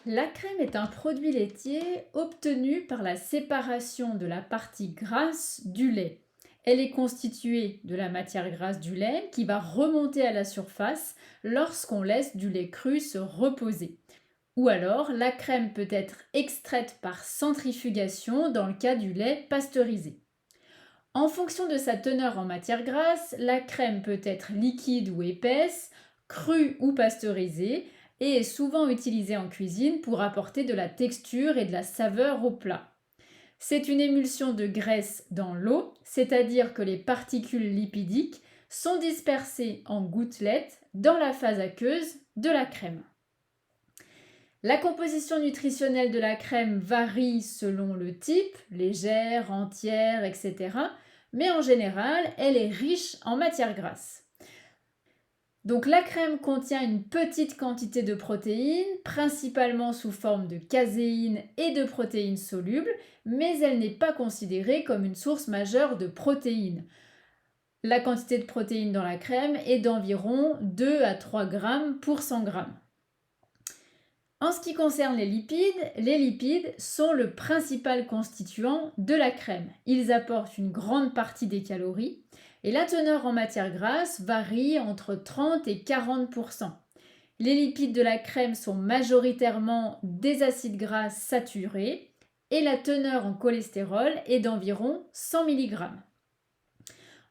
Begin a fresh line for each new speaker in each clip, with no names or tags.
La crème est un produit laitier obtenu par la séparation de la partie grasse du lait. Elle est constituée de la matière grasse du lait qui va remonter à la surface lorsqu'on laisse du lait cru se reposer. Ou alors, la crème peut être extraite par centrifugation dans le cas du lait pasteurisé. En fonction de sa teneur en matière grasse, la crème peut être liquide ou épaisse, crue ou pasteurisée, et est souvent utilisée en cuisine pour apporter de la texture et de la saveur au plat. C'est une émulsion de graisse dans l'eau, c'est-à-dire que les particules lipidiques sont dispersées en gouttelettes dans la phase aqueuse de la crème. La composition nutritionnelle de la crème varie selon le type, légère, entière, etc. Mais en général, elle est riche en matière grasse. Donc la crème contient une petite quantité de protéines, principalement sous forme de caséine et de protéines solubles, mais elle n'est pas considérée comme une source majeure de protéines. La quantité de protéines dans la crème est d'environ 2 à 3 grammes pour 100 grammes. En ce qui concerne les lipides sont le principal constituant de la crème. Ils apportent une grande partie des calories et la teneur en matière grasse varie entre 30 et 40%. Les lipides de la crème sont majoritairement des acides gras saturés et la teneur en cholestérol est d'environ 100 mg.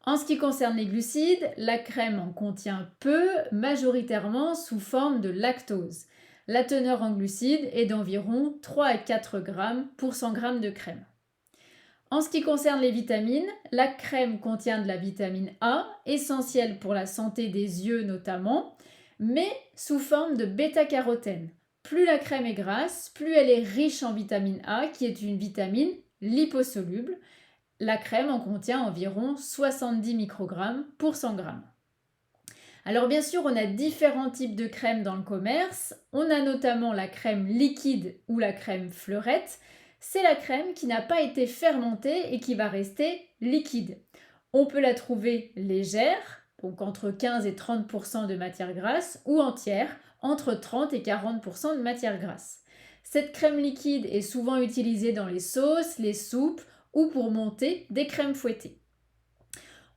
En ce qui concerne les glucides, la crème en contient peu, majoritairement sous forme de lactose. La teneur en glucides est d'environ 3 à 4 grammes pour 100 grammes de crème. En ce qui concerne les vitamines, la crème contient de la vitamine A, essentielle pour la santé des yeux notamment, mais sous forme de bêta-carotène. Plus la crème est grasse, plus elle est riche en vitamine A, qui est une vitamine liposoluble. La crème en contient environ 70 microgrammes pour 100 grammes. Alors bien sûr, on a différents types de crèmes dans le commerce. On a notamment la crème liquide ou la crème fleurette. C'est la crème qui n'a pas été fermentée et qui va rester liquide. On peut la trouver légère, donc entre 15 et 30% de matière grasse, ou entière, entre 30 et 40% de matière grasse. Cette crème liquide est souvent utilisée dans les sauces, les soupes ou pour monter des crèmes fouettées.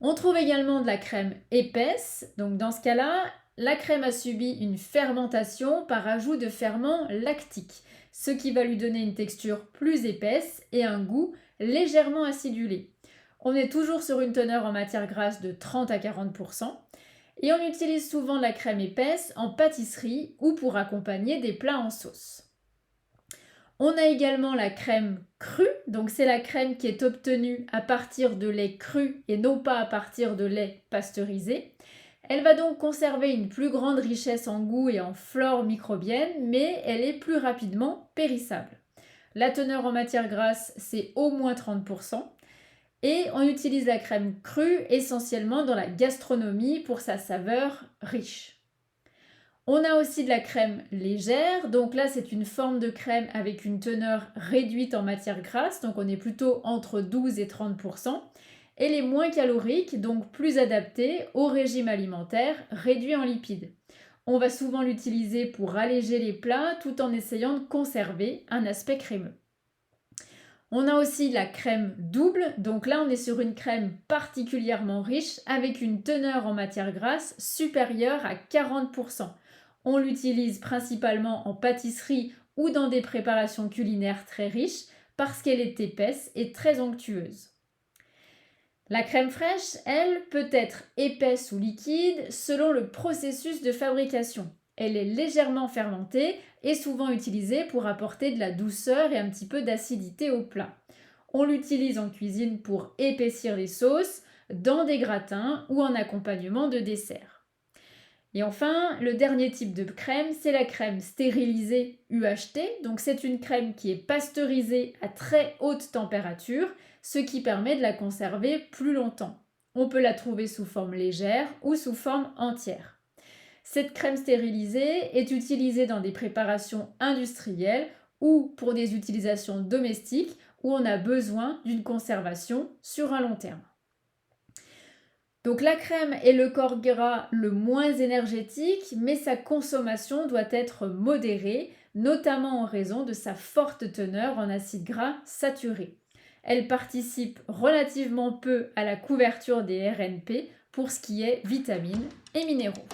On trouve également de la crème épaisse, donc dans ce cas-là, la crème a subi une fermentation par ajout de ferment lactique, ce qui va lui donner une texture plus épaisse et un goût légèrement acidulé. On est toujours sur une teneur en matière grasse de 30 à 40%, et on utilise souvent la crème épaisse en pâtisserie ou pour accompagner des plats en sauce. On a également la crème crue, donc c'est la crème qui est obtenue à partir de lait cru et non pas à partir de lait pasteurisé. Elle va donc conserver une plus grande richesse en goût et en flore microbienne, mais elle est plus rapidement périssable. La teneur en matière grasse, c'est au moins 30%. Et on utilise la crème crue essentiellement dans la gastronomie pour sa saveur riche. On a aussi de la crème légère, donc là c'est une forme de crème avec une teneur réduite en matière grasse, donc on est plutôt entre 12 et 30%. Elle est moins calorique, donc plus adaptée au régime alimentaire réduit en lipides. On va souvent l'utiliser pour alléger les plats tout en essayant de conserver un aspect crémeux. On a aussi la crème double, donc là on est sur une crème particulièrement riche avec une teneur en matière grasse supérieure à 40%. On l'utilise principalement en pâtisserie ou dans des préparations culinaires très riches parce qu'elle est épaisse et très onctueuse. La crème fraîche, elle, peut être épaisse ou liquide selon le processus de fabrication. Elle est légèrement fermentée et souvent utilisée pour apporter de la douceur et un petit peu d'acidité au plat. On l'utilise en cuisine pour épaissir les sauces, dans des gratins ou en accompagnement de dessert. Et enfin, le dernier type de crème, c'est la crème stérilisée UHT. Donc c'est une crème qui est pasteurisée à très haute température, ce qui permet de la conserver plus longtemps. On peut la trouver sous forme légère ou sous forme entière. Cette crème stérilisée est utilisée dans des préparations industrielles ou pour des utilisations domestiques où on a besoin d'une conservation sur un long terme. Donc la crème est le corps gras le moins énergétique, mais sa consommation doit être modérée notamment en raison de sa forte teneur en acides gras saturés. Elle participe relativement peu à la couverture des RNP pour ce qui est vitamines et minéraux.